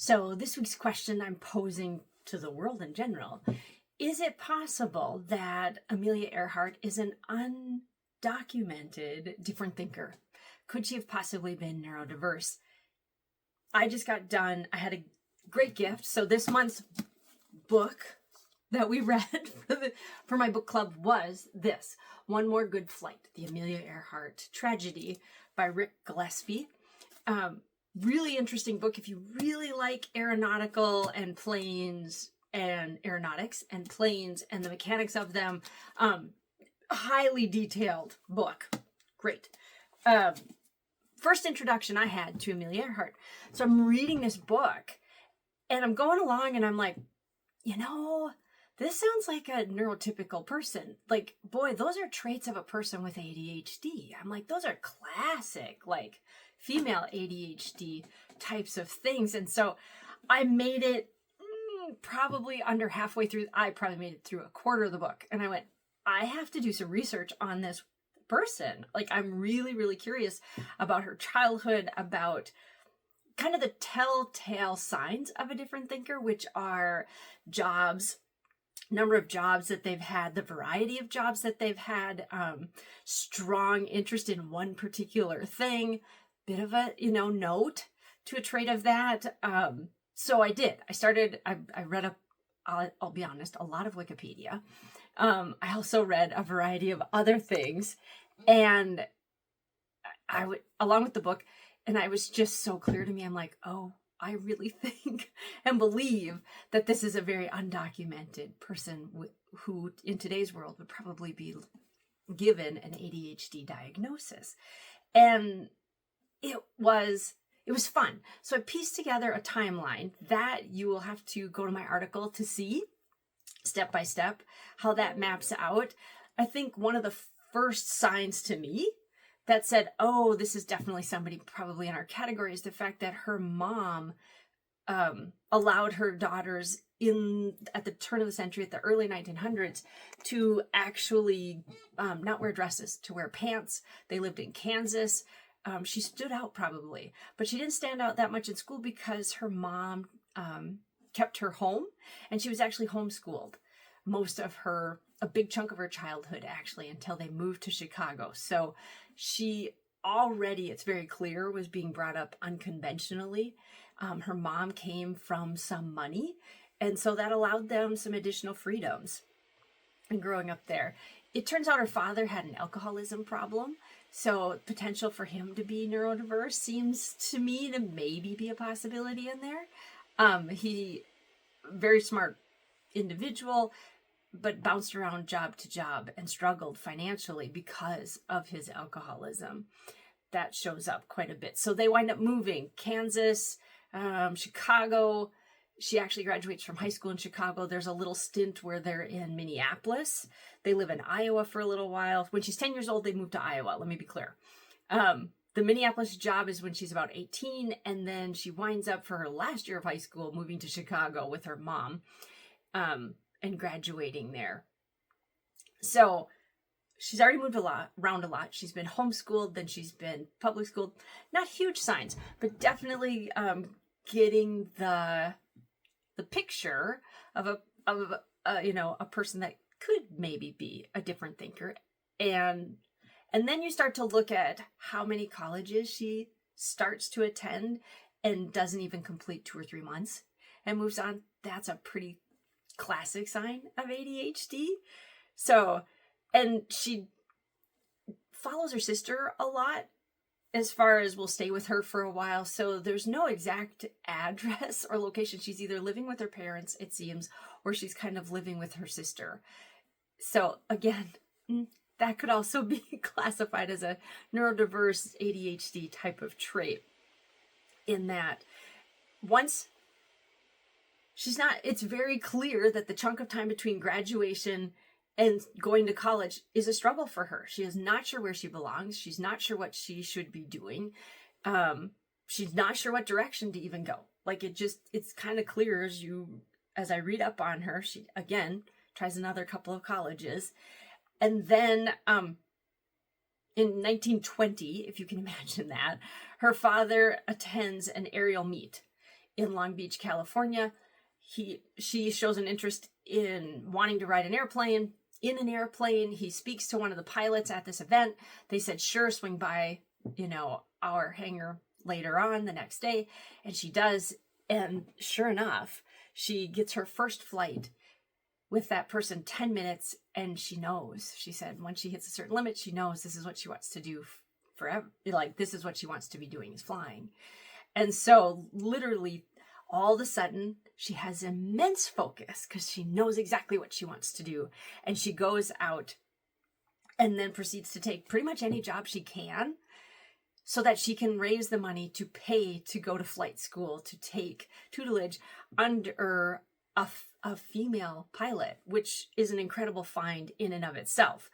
So this week's question I'm posing to the world in general: is it possible that Amelia Earhart is an undocumented different thinker? Could she have possibly been neurodiverse? I just got done. I had a great gift. So this month's book that we read for my book club was this: One More Good Flight, the Amelia Earhart Tragedy by Ric Gillespie. Really interesting book if you really like aeronautical and planes and aeronautics and planes and the mechanics of them. Highly detailed book. Great. First introduction I had to Amelia Earhart. So I'm reading this book and I'm going along and I'm like, this sounds like a neurotypical person. Like, boy, those are traits of a person with ADHD. I'm like, those are classic, like, female ADHD types of things. And so I made it probably under halfway through. I probably made it through a quarter of the book. And I went, I have to do some research on this person. Like, I'm really, really curious about her childhood, about kind of the telltale signs of a different thinker, which are jobs, number of jobs that they've had, the variety of jobs that they've had, strong interest in one particular thing, bit of a, note to a trait of that. So I did. I read I'll be honest, a lot of Wikipedia. I also read a variety of other things, and I would, along with the book, and I was just so clear to me. I'm like, oh, I really think and believe that this is a very undocumented person who in today's world would probably be given an ADHD diagnosis. And it was fun. So I pieced together a timeline that you will have to go to my article to see step by step how that maps out. I think one of the first signs to me that said, oh, this is definitely somebody probably in our category, is the fact that her mom allowed her daughters at the turn of the century, at the early 1900s, to actually not wear dresses, to wear pants. They lived in Kansas. She stood out probably, but she didn't stand out that much in school because her mom kept her home, and she was actually homeschooled a big chunk of her childhood, actually, until they moved to Chicago. So she already, it's very clear, was being brought up unconventionally. Her mom came from some money, and so that allowed them some additional freedoms in growing up there. It turns out her father had an alcoholism problem, so potential for him to be neurodiverse seems to me to maybe be a possibility in there. He, very smart individual, but bounced around job to job and struggled financially because of his alcoholism. That shows up quite a bit. So they wind up moving Kansas, Chicago. She actually graduates from high school in Chicago. There's a little stint where they're in Minneapolis. They live in Iowa for a little while. When she's 10 years old, they move to Iowa. Let me be clear. The Minneapolis job is when she's about 18, and then she winds up for her last year of high school moving to Chicago with her mom. And graduating there. So she's already moved around a lot. She's been homeschooled, then she's been public schooled. Not huge signs, but definitely getting the picture of a person that could maybe be a different thinker. And then you start to look at how many colleges she starts to attend and doesn't even complete 2 or 3 months and moves on. That's a pretty classic sign of ADHD. So, and she follows her sister a lot, as far as will stay with her for a while. So there's no exact address or location. She's either living with her parents, it seems, or she's kind of living with her sister. So again, that could also be classified as a neurodiverse ADHD type of trait, in that once it's very clear that the chunk of time between graduation and going to college is a struggle for her. She is not sure where she belongs. She's not sure what she should be doing. She's not sure what direction to even go. Like, it's kind of clear as I read up on her. She, again, tries another couple of colleges. And then in 1920, if you can imagine that, her father attends an aerial meet in Long Beach, California. She shows an interest in wanting to ride an airplane. In an airplane, he speaks to one of the pilots at this event. They said, sure, swing by, our hangar later on the next day. And she does. And sure enough, she gets her first flight with that person 10 minutes. And she knows, she said, when she hits a certain limit, she knows this is what she wants to do forever. Like, this is what she wants to be doing, is flying. And so literally all of a sudden she has immense focus because she knows exactly what she wants to do. And she goes out and then proceeds to take pretty much any job she can so that she can raise the money to pay to go to flight school, to take tutelage under a female pilot, which is an incredible find in and of itself.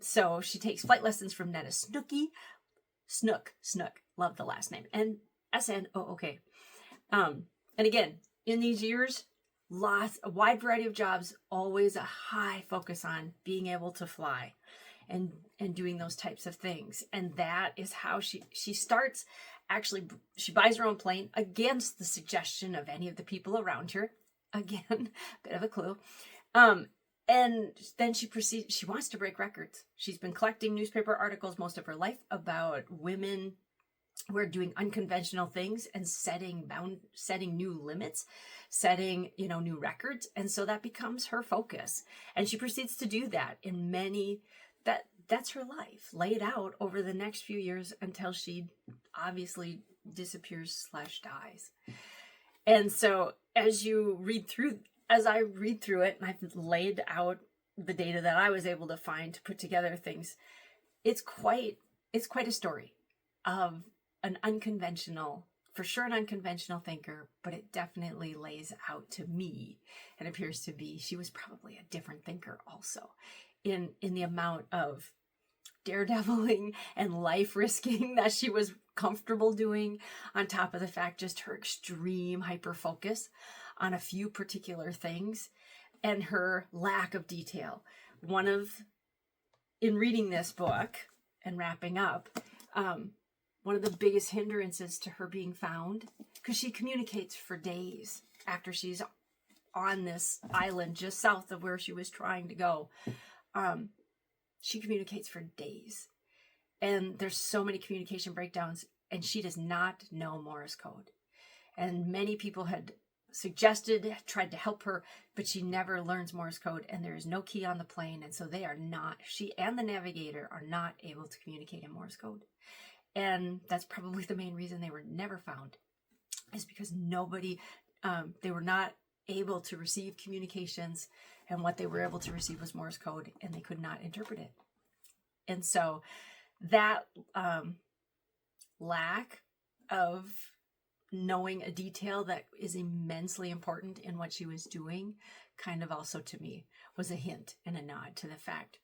So she takes flight lessons from Netta Snook, love the last name, and S-N-O-O-K. And again, in these years, a wide variety of jobs, always a high focus on being able to fly and doing those types of things. And that is how she starts. Actually, she buys her own plane against the suggestion of any of the people around her. Again, bit of a clue. And then she wants to break records. She's been collecting newspaper articles most of her life about women who are doing unconventional things and setting new limits, setting, new records. And so that becomes her focus. And she proceeds to do that in that's her life laid out over the next few years until she obviously disappears / dies. And so as I read through it, and I've laid out the data that I was able to find to put together things, it's quite a story of an unconventional thinker, but it definitely lays out to me and appears to be she was probably a different thinker also in the amount of daredeviling and life risking that she was comfortable doing, on top of the fact just her extreme hyper focus on a few particular things and her lack of detail. In reading this book and wrapping up, one of the biggest hindrances to her being found, because she communicates for days after she's on this island just south of where she was trying to go. She communicates for days. And there's so many communication breakdowns, and she does not know Morse code. And many people had tried to help her, but she never learns Morse code, and there is no key on the plane. And so she and the navigator are not able to communicate in Morse code. And that's probably the main reason they were never found, is because they were not able to receive communications, and what they were able to receive was Morse code, and they could not interpret it. And so that lack of knowing a detail that is immensely important in what she was doing kind of also to me was a hint and a nod to the fact,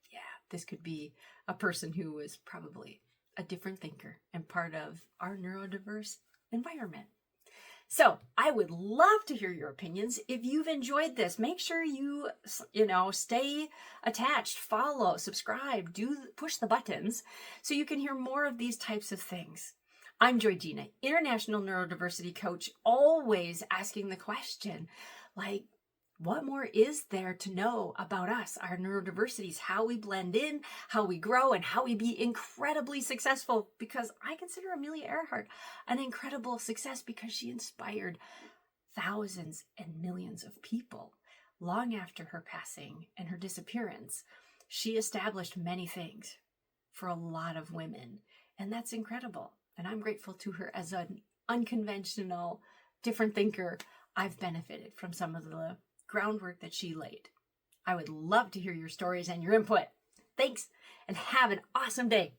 this could be a person who was probably a different thinker and part of our neurodiverse environment. So I would love to hear your opinions. If you've enjoyed this, make sure you stay attached, follow, subscribe, push the buttons so you can hear more of these types of things. I'm Georgina, international neurodiversity coach, always asking the question, what more is there to know about us, our neurodiversities, how we blend in, how we grow, and how we be incredibly successful? Because I consider Amelia Earhart an incredible success because she inspired thousands and millions of people. Long after her passing and her disappearance, she established many things for a lot of women, and that's incredible. And I'm grateful to her as an unconventional, different thinker. I've benefited from some of the groundwork that she laid. I would love to hear your stories and your input. Thanks, and have an awesome day.